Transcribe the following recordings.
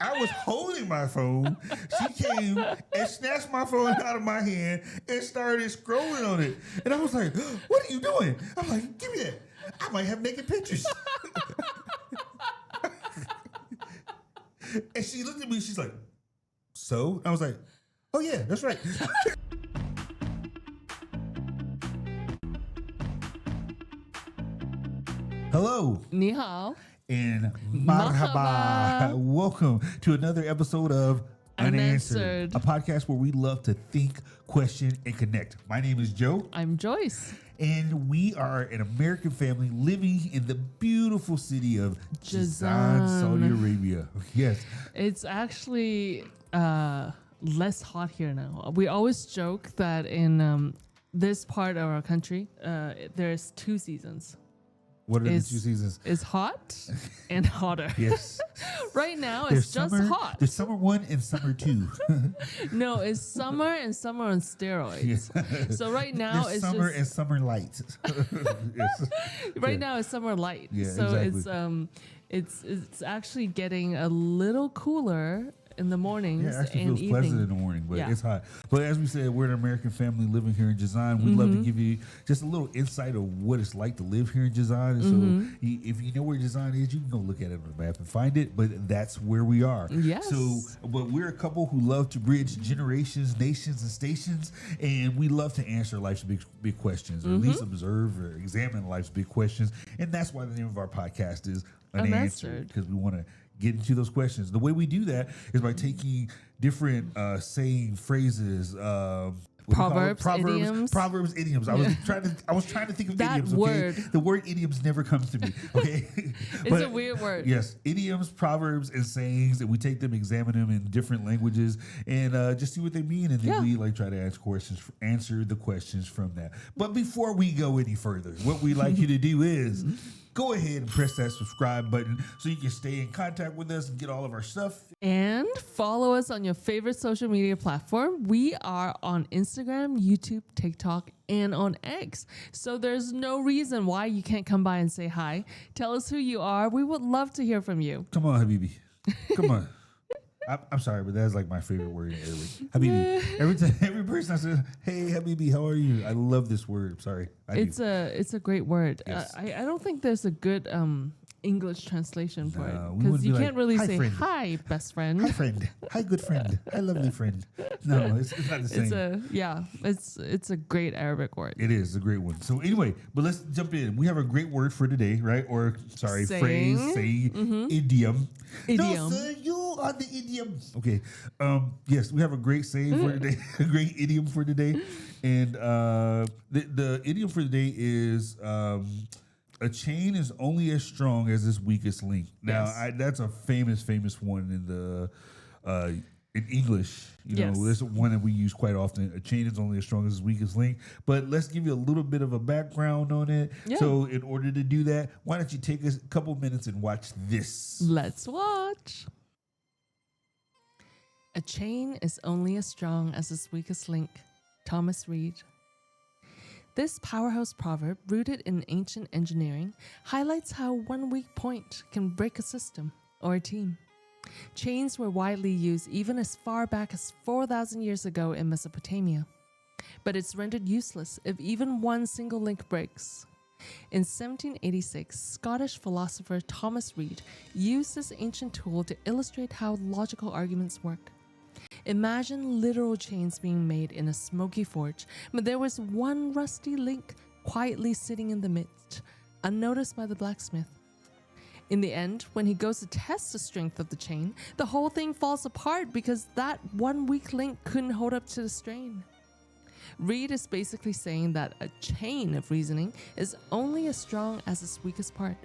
I was holding my phone. She came and snatched my phone out of my hand and started scrolling on it. And I was like, what are you doing? I'm like, give me that. I might have naked pictures. And she looked at me. She's like, so? I was like, oh, yeah, that's right. Hello. 你好. And marhaba. Welcome to another episode of unANSWERED, a podcast where we love to think, question, and connect. My name is Joe. I'm Joyce. And we are an American family living in the beautiful city of Jazan, Saudi Arabia. Yes. It's actually less hot here now. We always joke that in this part of our country, there's two seasons. What are the two seasons? It's hot and hotter. Yes. Right now, it's just hot. There's summer 1 and summer 2. No, it's summer and summer on steroids. Yeah. So right now, there's it's summer just, and summer light. Yes. Right now, it's summer light. Yeah, so exactly. it's actually getting a little cooler in the mornings. Yeah, it actually and feels pleasant in the morning, but it's hot. But as we said, we're an American family living here in Jazan. We'd love to give you just a little insight of what it's like to live here in Jazan. And so if you know where Jazan is, you can go look at it on the map and find it, but that's where we are. Yes. So, but we're a couple who love to bridge generations, nations, and stations, and we love to answer life's big questions, or at least observe or examine life's big questions. And that's why the name of our podcast is unANSWERED, because we want to get into those questions. The way we do that is by taking different saying phrases, Proverbs, idioms. I was trying to think of that idioms. Word. The word idioms never comes to me. Okay, it's a weird word. Yes, idioms, proverbs, and sayings, and we take them, examine them in different languages, and just see what they mean, and then we try to answer the questions from that. But before we go any further, what we like you to do is go ahead and press that subscribe button so you can stay in contact with us and get all of our stuff. And follow us on your favorite social media platform. We are on Instagram, YouTube, TikTok, and on X. So there's no reason why you can't come by and say hi. Tell us who you are. We would love to hear from you. Come on, Habibi. Come on. I'm sorry, but that's like my favorite word in Arabic. Habibi. Every person I say, hey, Habibi, how are you? I love this word. I'm sorry. It's a great word. Yes. I don't think there's a good English translation for it, we because you be can't like, really "Hi, say, friend." hi, best friend. Hi, friend. Hi, good friend. Hi, lovely friend. No, it's not the same. It's a great Arabic word. It is a great one. So anyway, but let's jump in. We have a great word for today, right? Or sorry, Saying. phrase, saying, idiom. Idiom. No, sir, you are the idiom. Okay. Yes, we have a great saying for today, a great idiom for today, and the idiom for today is. A chain is only as strong as its weakest link. Now, that's a famous one in the in English. You know, this is one that we use quite often. A chain is only as strong as its weakest link. But let's give you a little bit of a background on it. Yeah. So, in order to do that, why don't you take a couple minutes and watch this? Let's watch. A chain is only as strong as its weakest link. Thomas Reid. This powerhouse proverb, rooted in ancient engineering, highlights how one weak point can break a system or a team. Chains were widely used even as far back as 4,000 years ago in Mesopotamia. But it's rendered useless if even one single link breaks. In 1786, Scottish philosopher Thomas Reid used this ancient tool to illustrate how logical arguments work. Imagine literal chains being made in a smoky forge, but there was one rusty link quietly sitting in the midst, unnoticed by the blacksmith. In the end, when he goes to test the strength of the chain, the whole thing falls apart because that one weak link couldn't hold up to the strain. Reid is basically saying that a chain of reasoning is only as strong as its weakest part.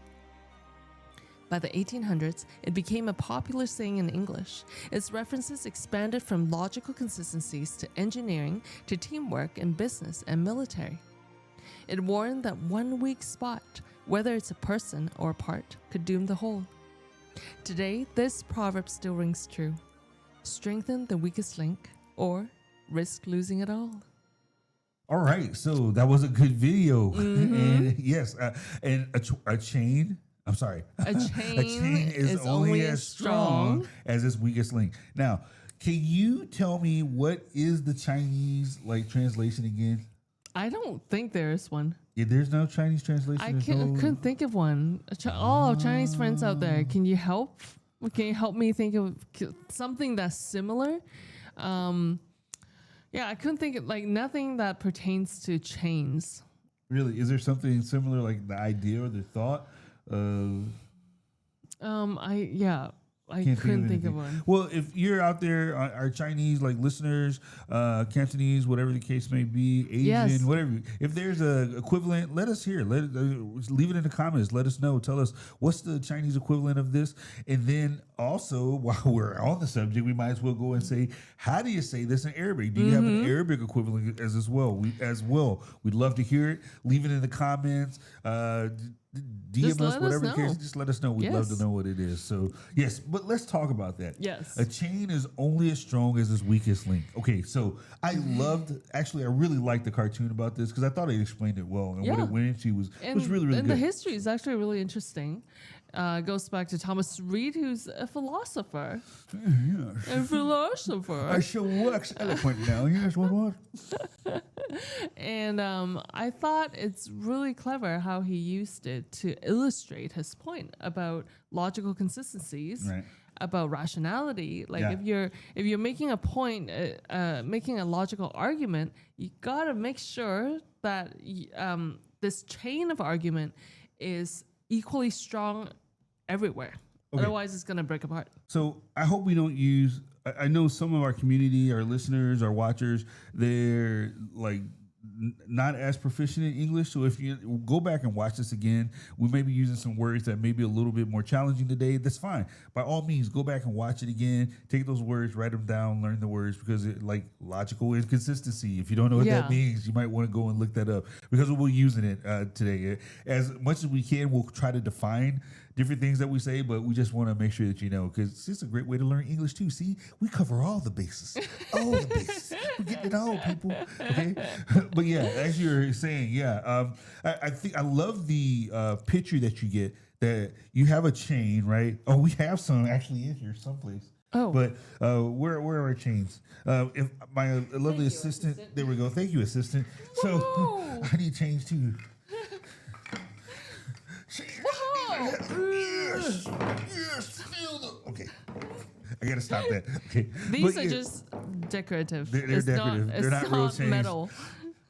By the 1800s, it became a popular saying in English. Its references expanded from logical consistencies to engineering to teamwork in business and military. It warned that one weak spot, whether it's a person or a part, could doom the whole. Today, this proverb still rings true. Strengthen the weakest link or risk losing it all. All right, so that was a good video. And yes, and a chain I'm sorry. A chain, A chain is only as strong as its weakest link. Now, can you tell me what is the Chinese like translation again? I don't think there is one. Yeah, there's no Chinese translation. I couldn't think of one. All Chinese friends out there, can you help? Can you help me think of something that's similar? Yeah, I couldn't think of like nothing that pertains to chains. Really, is there something similar, like the idea or the thought? I couldn't think of one. Well, if you're out there, our Chinese like listeners, Cantonese, whatever the case may be, Asian, whatever. If there's a equivalent, let us hear. Leave it in the comments. Let us know. Tell us what's the Chinese equivalent of this. And then also, while we're on the subject, we might as well go and say, how do you say this in Arabic? Do you have an Arabic equivalent as well? We'd love to hear it. Leave it in the comments. DM us, whatever the case. Just let us know. We'd love to know what it is. So yes, but let's talk about that. Yes, a chain is only as strong as its weakest link. Okay, so I really liked the cartoon about this because I thought it explained it well, and what it went into was really good. And the history is actually really interesting. Goes back to Thomas Reed, who's a philosopher. Yes. A philosopher. I shall wax eloquent now. Yes, what? And I thought it's really clever how he used it to illustrate his point about logical consistencies, about rationality. Like if you're making a point, making a logical argument, you gotta make sure that this chain of argument is equally strong everywhere. Okay. Otherwise, it's going to break apart. So I hope we don't use. I know some of our community, our listeners, our watchers, they're like not as proficient in English. So if you go back and watch this again, we may be using some words that may be a little bit more challenging today. That's fine. By all means, go back and watch it again. Take those words, write them down, learn the words, because it like logical inconsistency. If you don't know what that means, you might want to go and look that up because we'll be using it today. As much as we can, we'll try to define different things that we say, but we just want to make sure that you know, because it's a great way to learn English too. See, we cover all the bases. All the bases. We're getting it all, people. Okay? But yeah, as you're saying, I think I love the picture that you get, that you have a chain, right? Oh, we have some actually in here someplace. Oh. But where are our chains? If my lovely assistant, there we go. Thank you, assistant. So I need chains too. Yes. Okay, I gotta stop that. Okay, these are just decorative. They're decorative. They're not real chains. Metal.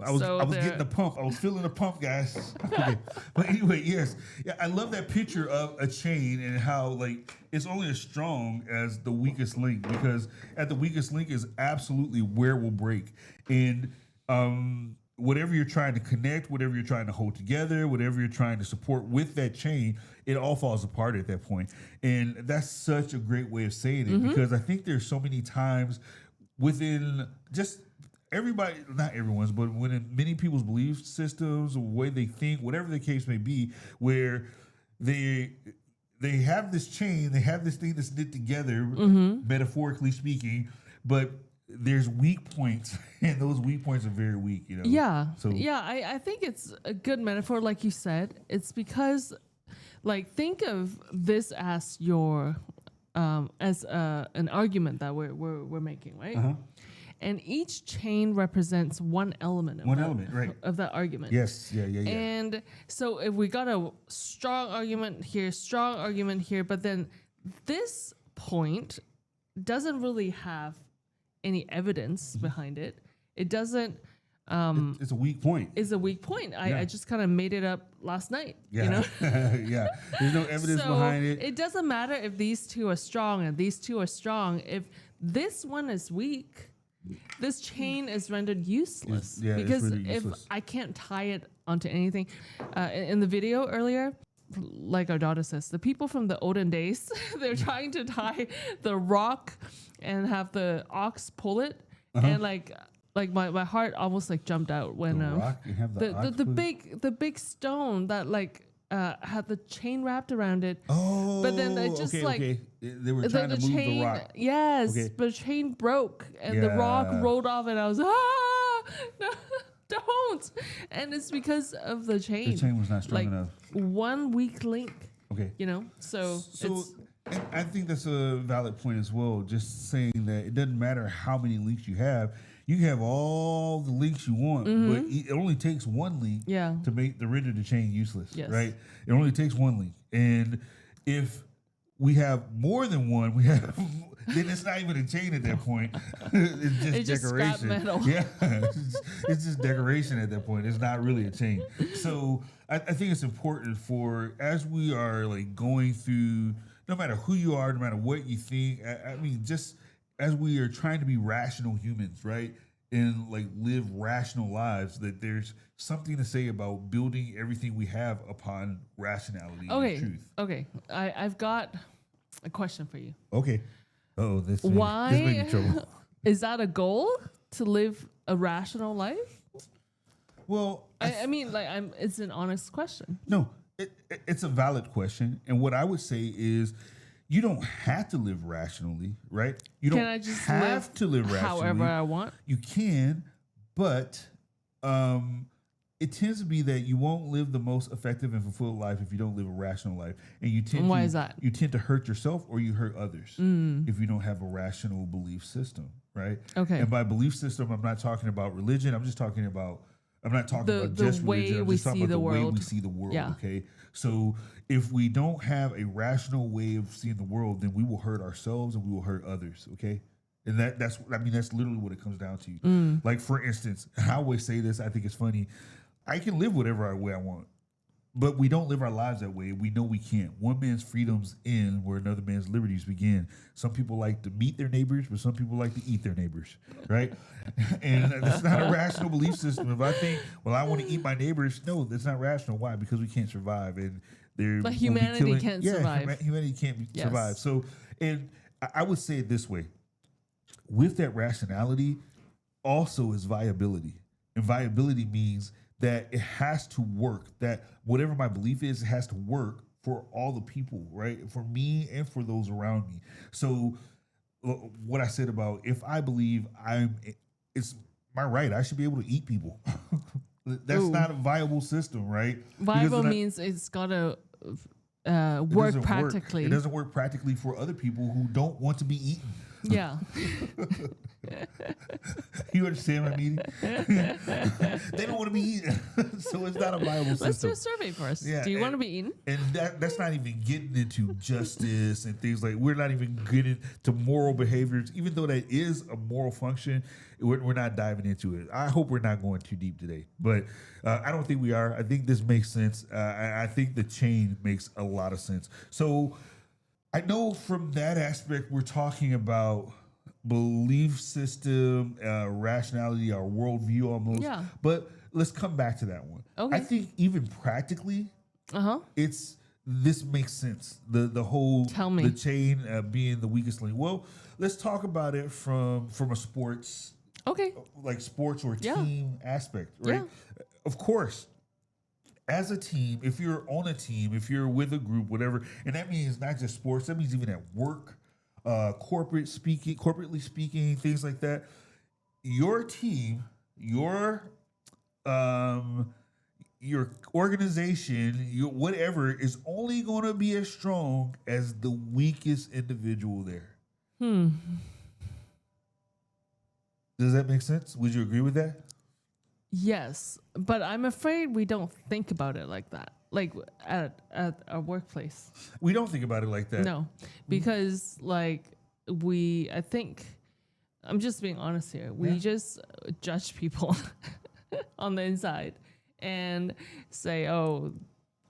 I was getting the pump. I was feeling the pump, guys. Okay. But anyway, yes. Yeah, I love that picture of a chain and how like it's only as strong as the weakest link, because at the weakest link is absolutely where it will break. And whatever you're trying to connect, whatever you're trying to hold together, whatever you're trying to support with that chain, it all falls apart at that point. And that's such a great way of saying it, because I think there's so many times within just everybody, not everyone's, but within many people's belief systems, the way they think, whatever the case may be, where they have this chain, they have this thing that's knit together, metaphorically speaking, but there's weak points, and those weak points are very weak, you know? Yeah. So I think it's a good metaphor, like you said. It's because, like, think of this as your, as an argument that we're making, right? And each chain represents one element of that argument. Yes, yeah. And so if we got a strong argument here, but then this point doesn't really have any evidence behind it. It doesn't. It's a weak point. It's a weak point. I just kind of made it up last night. Yeah. You know? Yeah. There's no evidence behind it. It doesn't matter if these two are strong and these two are strong. If this one is weak, this chain is rendered useless. Because if I can't tie it onto anything, in the video earlier, like our daughter says, the people from the olden days, they're trying to tie the rock and have the ox pull it, and like my heart almost like jumped out when the big stone that like had the chain wrapped around it. Oh, but then it just they were trying to move the rock. Yes, but the chain broke and the rock rolled off, and I was no, don't. And it's because of the chain. The chain was not strong enough. One weak link Okay. So it's, and I think that's a valid point as well. Just saying that it doesn't matter how many links you have. You can have all the links you want, but it only takes one link Yeah. to make the render the chain useless, Yes. right? It only takes one link. And if we have more than one, we have then it's not even a chain at that point. It's just decoration. Scrap metal. Yeah, it's just decoration at that point. It's not really a chain. So I think it's important for as we are like going through, no matter who you are, no matter what you think. I mean, just as we are trying to be rational humans, right, and like live rational lives, that there's something to say about building everything we have upon rationality and truth. Okay. I've got a question for you. Okay. Oh, this Why this may be trouble. is that a goal to live a rational life? Well, I mean, like, it's an honest question. no, it's a valid question, and what I would say is, you don't have to live rationally, right? You don't Can I just have to live rationally. however I want? You can, but it tends to be that you won't live the most effective and fulfilled life if you don't live a rational life, and you tend. Why is that? You tend to hurt yourself or you hurt others if you don't have a rational belief system, right? Okay. And by belief system, I'm not talking about religion. I'm just talking about. I'm not talking The about just way religion. I'm we just talking see about the the way world. we see the world. Yeah. Okay. So if we don't have a rational way of seeing the world, then we will hurt ourselves and we will hurt others. Okay. And that's literally what it comes down to. Like, for instance, I always say this, I think it's funny. I can live whatever way I want, but we don't live our lives that way. We know we can't. One man's freedoms end where another man's liberties begin. Some people like to meet their neighbors, but some people like to eat their neighbors, right? And that's not a rational belief system. If I think, well, I want to eat my neighbors, no, that's not rational. Why? Because we can't survive, and But humanity can't survive. Humanity can't Yes. survive. So, and I would say it this way: with that rationality, also is viability, and viability means that it has to work, that whatever my belief is, it has to work for all the people, right? For me and for those around me. So what I said about, if I believe it's my right, I should be able to eat people. That's not a viable system, right? Viable means it's got to work practically. It doesn't work practically for other people who don't want to be eaten. Yeah. You understand what I mean? They don't want to be eaten, so it's not a viable system. Let's do a survey first. Yeah, Do you want to be eaten? And that's not even getting into justice and things like. We're not even getting to moral behaviors, even though that is a moral function. We're not diving into it. I hope we're not going too deep today, but I don't think we are. I think this makes sense. I think the chain makes a lot of sense. So I know from that aspect we're talking about belief system, rationality, our worldview almost. Yeah. But let's come back to that one. Okay. I think even practically, this makes sense. The whole the chain being the weakest link. Well, let's talk about it from a sports, like sports or team aspect, right? Yeah. Of course. As a team, if you're on a team, if you're with a group, whatever, and that means not just sports, that means even at work, corporately speaking, things like that. Your team, your organization, your whatever is only going to be as strong as the weakest individual there. Does that make sense? Would you agree with that? Yes, but I'm afraid we don't think about it like that. Like at our workplace. We don't think about it like that. No, because like I think, I'm just being honest here. We just judge people on the inside and say, oh,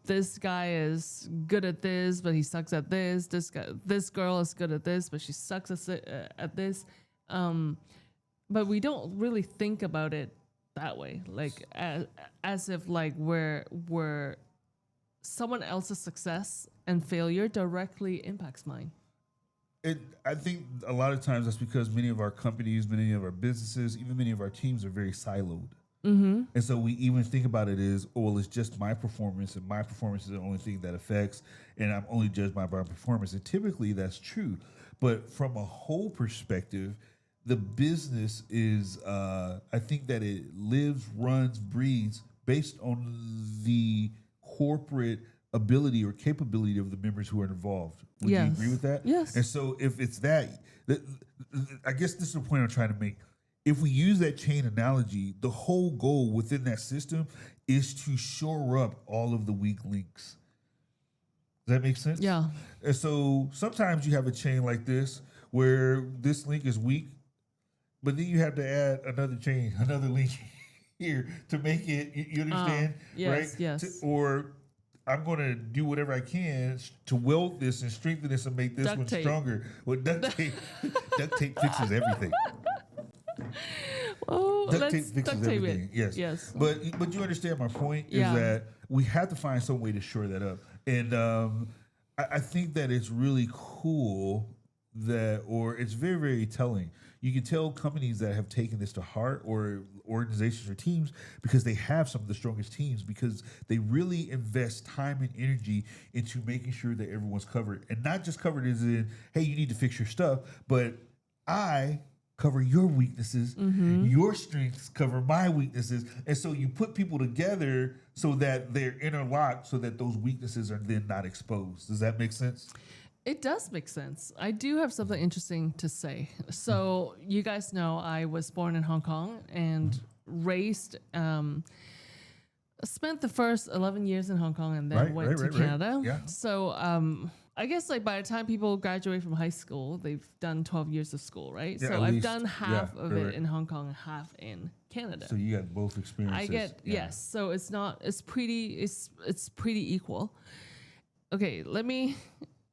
this guy is good at this, but he sucks at this. This girl is good at this, but she sucks at this. But we don't really think about it that way, like as if like we're someone else's success and failure directly impacts mine. I think a lot of times that's because many of our companies, many of our businesses, even many of our teams are very siloed. And so we even think about it as, oh, well, it's just my performance, and my performance is the only thing that affects, and I'm only judged by my performance. And typically that's true. But from a whole perspective, the business is, I think that it lives, runs, breathes based on the corporate ability or capability of the members who are involved. Would you agree with that? Yes. And so if it's that, I guess this is the point I'm trying to make. If we use that chain analogy, the whole goal within that system is to shore up all of the weak links. Does that make sense? Yeah. And so sometimes you have a chain like this where this link is weak, but then you have to add another chain, another link here to make it, you understand? Yes, right? yes. Or I'm going to do whatever I can to weld this and strengthen this and make this Duct one tape. stronger. Well, duct tape fixes everything. Oh, Duct tape let's fixes duct tape everything. it. Yes. But you understand my point Yeah. is that we have to find some way to shore that up. And I think that it's really cool that, or it's very, very telling. You can tell companies that have taken this to heart, or organizations or teams, because they have some of the strongest teams, because they really invest time and energy into making sure that everyone's covered. And not just covered as in, hey, you need to fix your stuff, but I cover your weaknesses, your strengths cover my weaknesses. And so you put people together so that they're interlocked, so that those weaknesses are then not exposed. Does that make sense? It does make sense. I do have something interesting to say. So you guys know I was born in Hong Kong and raised, spent the first 11 years in Hong Kong and then went to Canada. Yeah. So I guess like by the time people graduate from high school, they've done 12 years of school, right? Yeah, so at I've least. done half Yeah, of right, it right. in Hong Kong and half in Canada. So you got both experiences. I get yes. So it's not. It's pretty equal. Okay, let me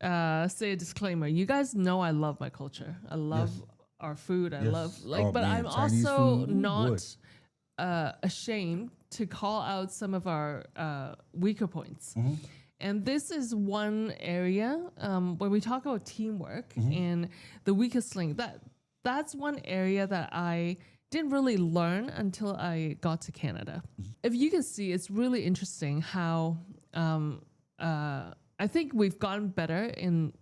say a disclaimer. You guys know I love my culture. I love our food. I Yes. love like, Oh, but man, I'm Chinese also food. Ooh, not ashamed to call out some of our weaker points. And this is one area when we talk about teamwork and the weakest link. That's one area that I didn't really learn until I got to Canada. If you can see, it's really interesting how I think we've gotten better in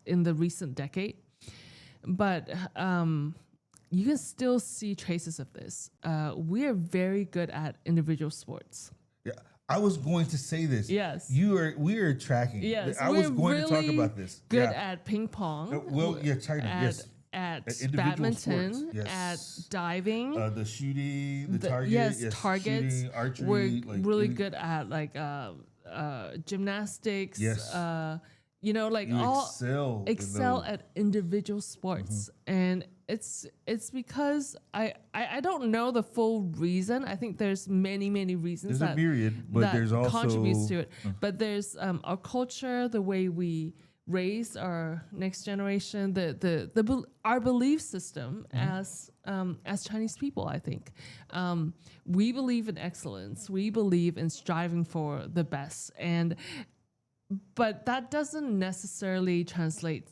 the recent decade, but you can still see traces of this. We are very good at individual sports. Yeah. I was going to say this. Yes. We are tracking. Yes, I was we're going to talk really about this. Good Yeah. at ping pong. China. At, Yes. At individual badminton, sports, yes. at diving. The shooting, the target. Targets. Shooting, archery. We're like, really good at like gymnastics. Yes. You know, like You all excel in at individual sports, and it's because I don't know the full reason. I think there's many reasons. There's a myriad, but that there's also contributes to it. But there's our culture, the way we raise our next generation, our belief system as Chinese people. I think we believe in excellence. We believe in striving for the best, but that doesn't necessarily translate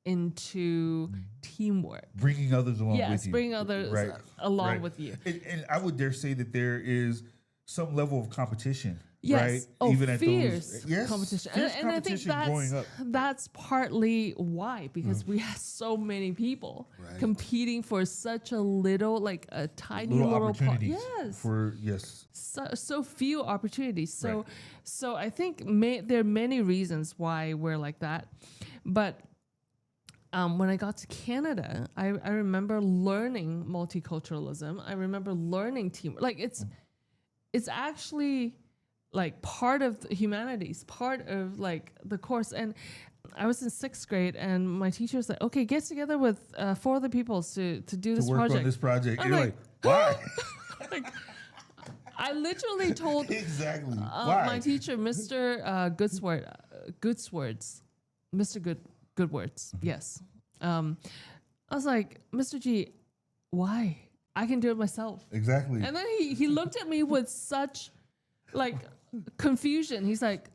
into teamwork. bringing others along with you. Yes, bringing others along with you. And I would dare say that there is some level of competition. Yes. Right? Oh, Even at fierce those, competition. Fierce And I think competition growing up. that's partly why, because we have so many people competing for such a little, like a tiny little part. opportunities. Yes. So few opportunities. So I think there are many reasons why we're like that. But when I got to Canada, I remember learning multiculturalism. I remember learning teamwork. Like it's actually like part of the humanities, part of like the course. And I was in 6th grade, and my teacher was like, "Okay, get together with 4 other people to do this work project." on this project. I'm You're like, why? like, I literally told Exactly. Why? my teacher, Mr. Goodswords, Mr. Goodwords. Yes. I was like, "Mr. G, why? I can do it myself." Exactly. And then he looked at me with such like confusion. He's like,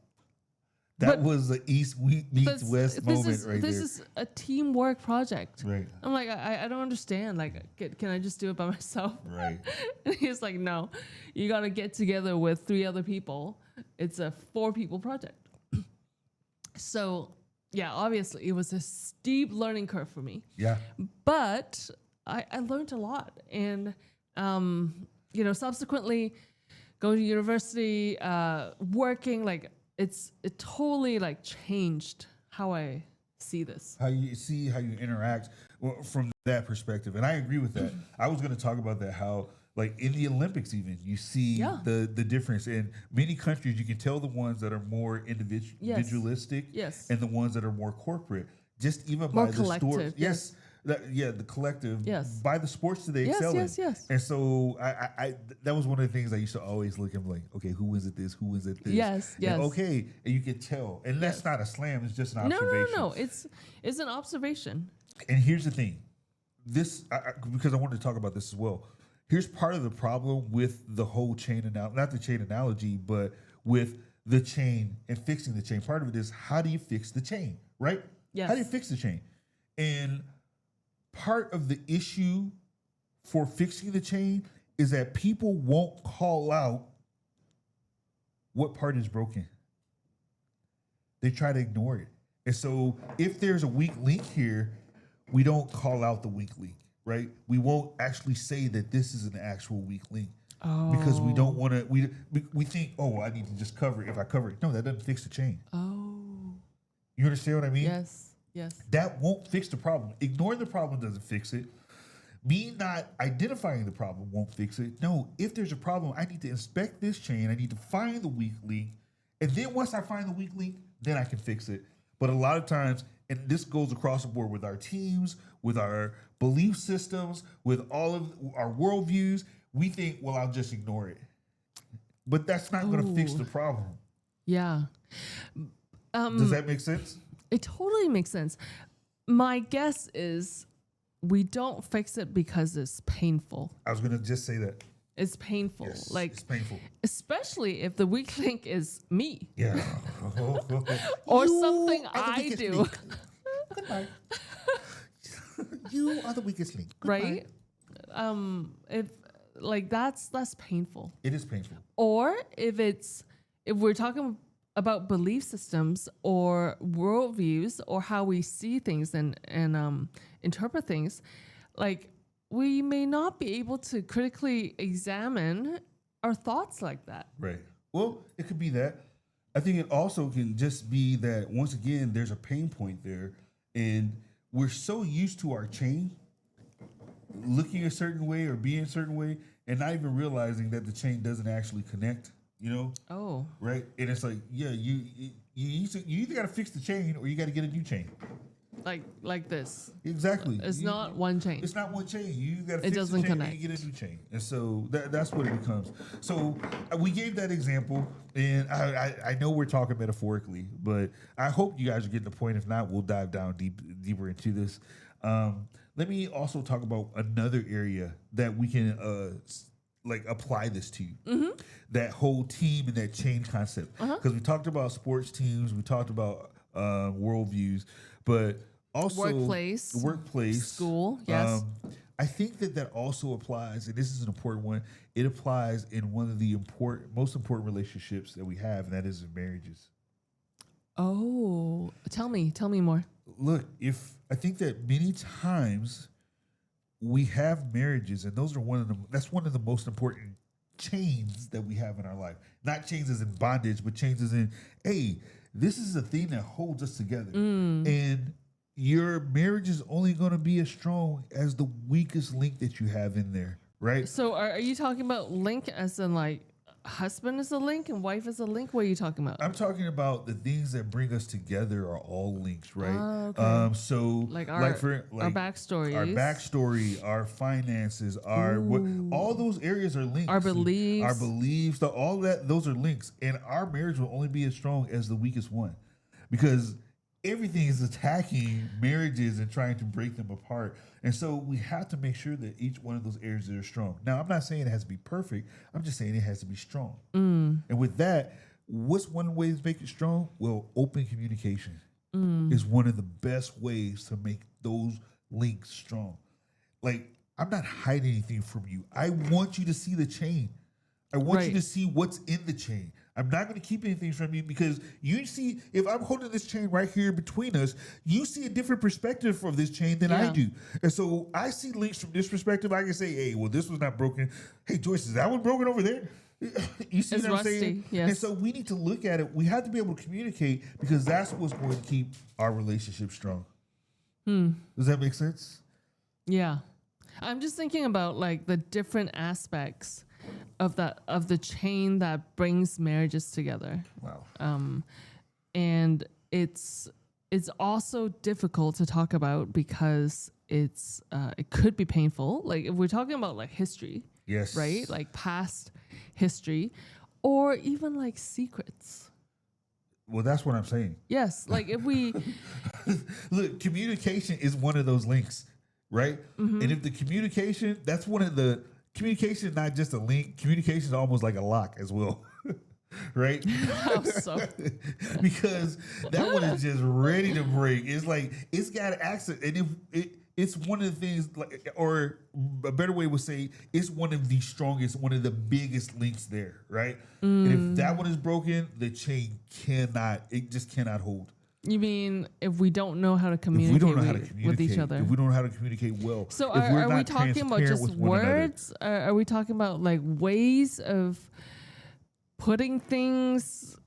that was the East meets West moment this right there. is a teamwork project. Right. I'm like, I don't understand. Like, can I just do it by myself? Right. And he's like, no, you got to get together with 3 other people. It's a 4-people project. So, yeah, obviously it was a steep learning curve for me. Yeah. But I learned a lot. And, subsequently going to university, working, like it totally like changed how I see this. How you interact from that perspective, and I agree with that. I was going to talk about that, how like in the Olympics, even you see the difference in many countries. You can tell the ones that are more individualistic, and the ones that are more corporate. Just even More by the collective, stores, the collective, by the sports that they excel in. Yes. And so I that was one of the things I used to always look and be like, okay, who is it this? Who is it this? Yes. And okay, and you can tell, and that's not a slam; it's just an observation. No. It's an observation. And here's the thing, because I wanted to talk about this as well. Here's part of the problem with the whole chain analogy, not the chain analogy, but with the chain and fixing the chain. Part of it is, how do you fix the chain, right? Yes. How do you fix the chain? And part of the issue for fixing the chain is that people won't call out what part is broken. They try to ignore it. And so if there's a weak link here, we don't call out the weak link, right? We won't actually say that this is an actual weak link. Because we don't want to, we think, I need to just cover it. If I cover it, no, that doesn't fix the chain. You understand what I mean? Yes. That won't fix the problem. Ignoring the problem doesn't fix it. Me not identifying the problem won't fix it. No, if there's a problem, I need to inspect this chain. I need to find the weak link. And then once I find the weak link, then I can fix it. But a lot of times, and this goes across the board with our teams, with our belief systems, with all of our worldviews, we think, well, I'll just ignore it. But that's not going to fix the problem. Yeah. Does that make sense? It totally makes sense. My guess is we don't fix it because it's painful. I was going to just say that. It's painful. Yes, like it's painful. Especially if the weak link is me. Yeah. Or something I do. Goodbye. You are the weakest link. Goodbye. Right? If like that's painful. It is painful. Or if we're talking about belief systems or worldviews or how we see things and interpret things, like we may not be able to critically examine our thoughts like that. Right. Well, it could be that. I think it also can just be that, once again, there's a pain point there, and we're so used to our chain looking a certain way or being a certain way and not even realizing that the chain doesn't actually connect. Oh. Right? And it's like, you either got to fix the chain or you got to get a new chain. Like this. Exactly. It's not one chain. It's not one chain. You got to fix the chain and you get a new chain. And so that's what it becomes. So we gave that example, and I know we're talking metaphorically, but I hope you guys are getting the point. If not, we'll dive down deeper into this. Let me also talk about another area that we can apply this to. That whole team and that chain concept. Because we talked about sports teams, we talked about worldviews, but also workplace, school. Yes. I think that also applies, and this is an important one. It applies in one of the most important relationships that we have, and that is in marriages. Oh, tell me more. Look, I think that many times we have marriages, and that's one of the most important chains that we have in our life. Not chains as in bondage, but chains as in, hey, this is a thing that holds us together. And your marriage is only going to be as strong as the weakest link that you have in there, right? So are you talking about link as in like husband is a link and wife is a link? What are you talking about? I'm talking about the things that bring us together are all links, right? Okay. So our backstory, our finances, all those areas are links. Our beliefs, all that, those are links. And our marriage will only be as strong as the weakest one, because everything is attacking marriages and trying to break them apart. And so we have to make sure that each one of those areas are strong. Now, I'm not saying it has to be perfect. I'm just saying it has to be strong. And with that, what's one way to make it strong? Well, open communication is one of the best ways to make those links strong. Like, I'm not hiding anything from you. I want you to see the chain. I want you to see what's in the chain. I'm not going to keep anything from you, because you see, if I'm holding this chain right here between us, you see a different perspective of this chain than I do. And so I see links from this perspective. I can say, hey, well, this was not broken. Hey, Joyce, is that one broken over there? You see It's what I'm saying? rusty, yes. And so we need to look at it. We have to be able to communicate because that's what's going to keep our relationship strong. Does that make sense? Yeah. I'm just thinking about like the different aspects of the chain that brings marriages together. Wow. And it's also difficult to talk about because it could be painful. Like if we're talking about like history, Yes. right? Like past history, or even like secrets. Well, that's what I'm saying. Yes, like if we Look, communication is one of those links, right? And if the communication, that's one of the communication is not just a link. Communication is almost like a lock as well, right? how so? Because that one is just ready to break. It's like it's got access, and it's one of the things, like, or a better way would say, it's one of the strongest, one of the biggest links there, right? And if that one is broken, the chain just cannot hold. You mean if we don't know how to If communicate, we don't know how to communicate with each other? if we don't know how to communicate well, So if we're are we not talking about transparent just with one another. words? Are we talking about like ways of putting things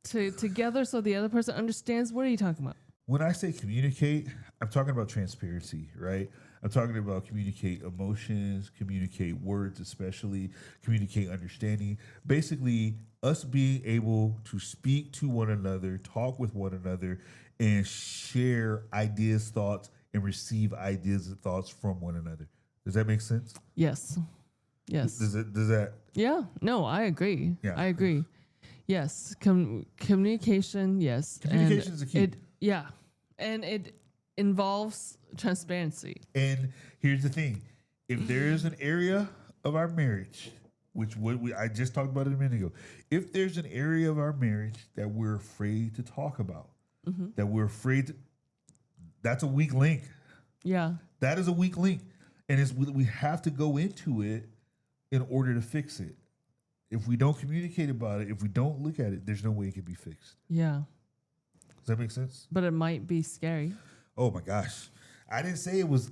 together so the other person understands? What are you talking about? When I say communicate, I'm talking about transparency, right? I'm talking about communicate emotions, communicate words, especially communicate understanding. Basically, us being able to speak to one another, talk with one another, and share ideas, thoughts, and receive ideas and thoughts from one another. Does that make sense? Yes. Yes. Does that? Yeah. No, I agree. Yeah. I agree. Yes. Communication. Yes. Communication And is a key. Yeah. And it involves transparency. And here's the thing: if there is an area of our marriage, which I just talked about it a minute ago, if there's an area of our marriage that we're afraid to talk about, that we're afraid to, that's a weak link. Yeah. That is a weak link, and we have to go into it in order to fix it. If we don't communicate about it, if we don't look at it, there's no way it can be fixed. Yeah. Does that make sense? But it might be scary. Oh my gosh. I didn't say it was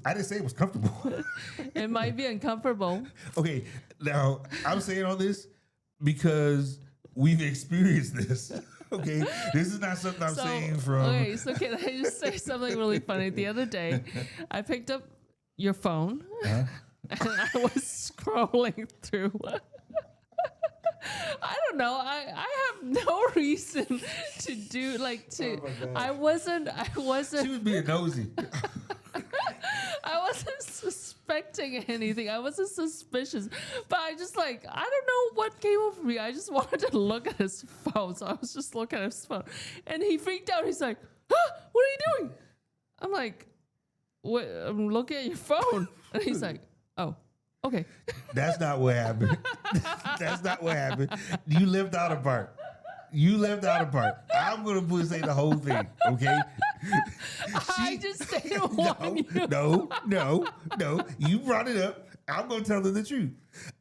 comfortable. It might be uncomfortable. Okay, now I'm saying all this because we've experienced this. Okay, this is not something I'm saying from. Okay, so can I just say something really funny? The other day, I picked up your phone and I was scrolling through. I don't know. I have no reason to do like to. I wasn't. She was being nosy. I wasn't suspecting anything. I wasn't suspicious, but I just like I don't know what came over me. I just wanted to look at his phone, so I was just looking at his phone, and he freaked out. He's like, "Huh? What are you doing?" I'm like, "What? I'm looking at your phone," and he's like, "Oh, okay." That's not what happened. That's not what happened. You left out a part. You left out a part. I'm gonna say the whole thing. Okay. I just didn't want you. No. You brought it up. I'm gonna tell her the truth.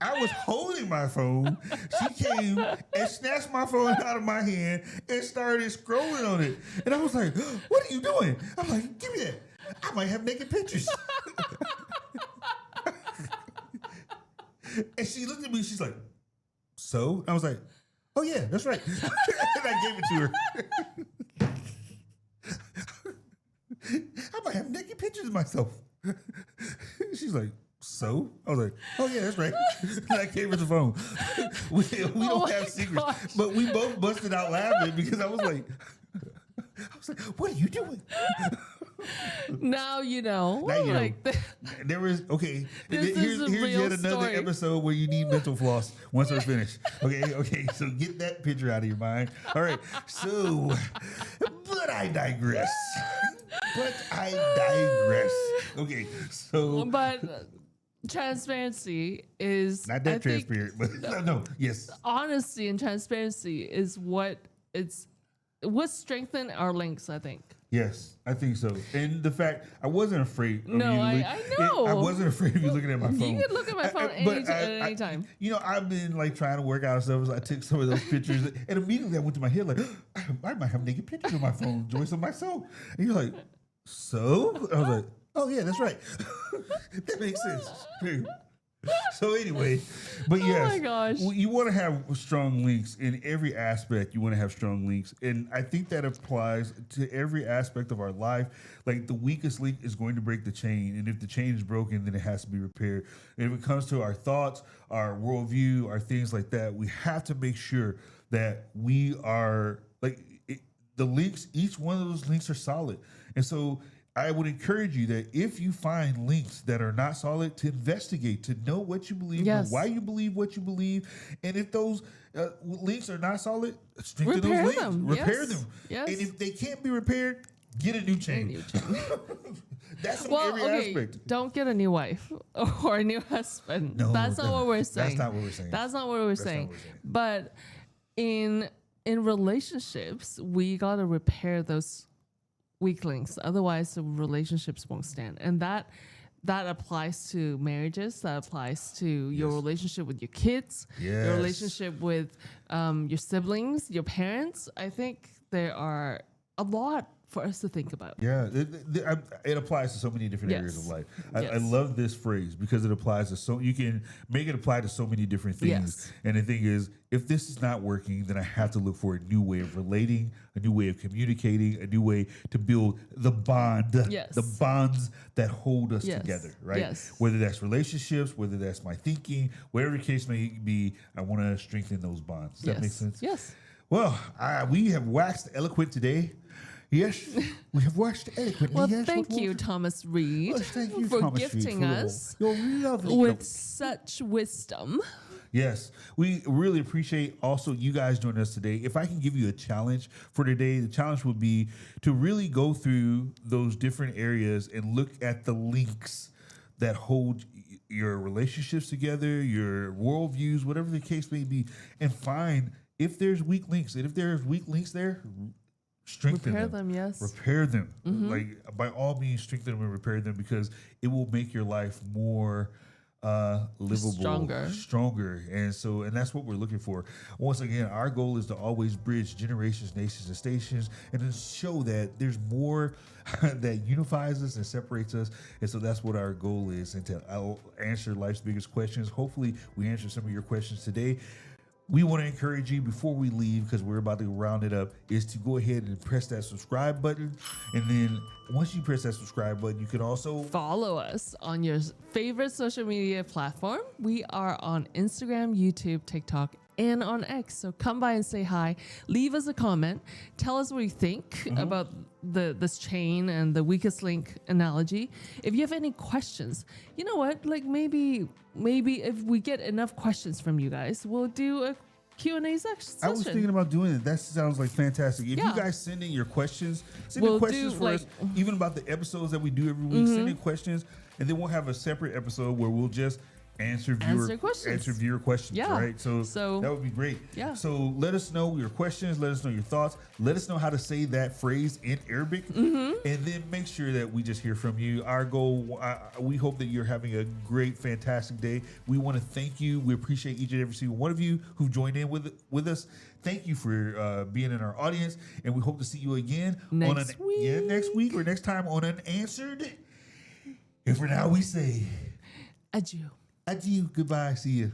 I was holding my phone. She came and snatched my phone out of my hand and started scrolling on it. And I was like, "What are you doing?" I'm like, "Give me that. I might have naked pictures." And she looked at me. She's like, "So?" I was like, "Oh yeah, that's right." And I gave it to her. I might have naked pictures of myself. She's like, "So?" I was like, "Oh yeah, that's right." And I gave her the phone. We don't have secrets, but we both busted out laughing because I was like, "What are you doing?" Now you know. Now you know. Like, There was okay. This is a Here's real yet another story. episode where you need mental floss once we're finished. Okay. So get that picture out of your mind. All right. So, but I digress. Okay. So but transparency is not I that think transparent, but no. Yes. honesty and transparency is what strengthen our links, I think. Yes, I think so. And the fact I wasn't afraid. Of No, you I know. I wasn't afraid of you looking at my phone. You can look at my phone at any time. You know, I've been like trying to work out and stuff. So I took some of those pictures, and immediately I went to my head like, I might have naked pictures on my phone, Joyce, of myself. And you're like, "So?" I was like, "Oh yeah, that's right." That makes sense. So anyway, but yes, my gosh. you want to have strong links in every aspect. You want to have strong links, and I think that applies to every aspect of our life. Like the weakest link is going to break the chain, and if the chain is broken, then it has to be repaired. And if it comes to our thoughts, our worldview, our things like that, we have to make sure that we are the links. Each one of those links are solid, and so I would encourage you that if you find links that are not solid, to investigate, to know what you believe, know why you believe what you believe, and if those links are not solid, strengthen Repair those links, them. repair them, Yes. and if they can't be repaired, get a new chain. That's on every aspect. Don't get a new wife or a new husband. No, that's not what we're saying. That's not what we're saying. That's not what we're saying. But in relationships, we gotta repair those weak links. Otherwise, the relationships won't stand. And that applies to marriages. That applies to your relationship with your kids, your relationship with your siblings, your parents. I think there are a lot for us to think about. Yeah, it applies to so many different areas of life. I love this phrase because it applies to you can make it apply to so many different things. Yes. And the thing is, if this is not working, then I have to look for a new way of relating, a new way of communicating, a new way to build the bond, the bonds that hold us together, right? Yes. Whether that's relationships, whether that's my thinking, whatever the case may be, I want to strengthen those bonds. Does that make sense? Yes. Well, we have waxed eloquent today. Yes, we have waxed eloquently. Well, yes, thank you, Thomas Reed, thank you, for Thomas gifting Reed, us your lovely with such wisdom. Yes, we really appreciate also you guys joining us today. If I can give you a challenge for today, the challenge would be to really go through those different areas and look at the links that hold your relationships together, your worldviews, whatever the case may be, and find if there's weak links. And if there's weak links there, strengthen them. Yes. Repair them. Like by all means, strengthen them and repair them because it will make your life more livable, stronger. And that's what we're looking for. Once again, our goal is to always bridge generations, nations, and stations, and to show that there's more that unifies us and separates us. And so that's what our goal is, and to answer life's biggest questions. Hopefully we answer some of your questions today. We want to encourage you before we leave, because we're about to round it up, is to go ahead and press that subscribe button. And then once you press that subscribe button, you can also follow us on your favorite social media platform. We are on Instagram, YouTube, TikTok, and on X. So come by and say hi. Leave us a comment. Tell us what you think about this chain and the weakest link analogy. If you have any questions, you know what? Like maybe if we get enough questions from you guys, we'll do a Q&A session. I was thinking about doing it. That sounds like fantastic. If you guys send in your questions, send in questions for us, even about the episodes that we do every week. Send in questions, and then we'll have a separate episode where we'll just answer viewer questions, right? So that would be great. Yeah. So let us know your questions. Let us know your thoughts. Let us know how to say that phrase in Arabic, and then make sure that we just hear from you. Our goal, we hope that you're having a great, fantastic day. We want to thank you. We appreciate each and every single one of you who joined in with us. Thank you for being in our audience, and we hope to see you again next week or next time on Unanswered. And for now, we say adieu. Adieu. Goodbye. See you.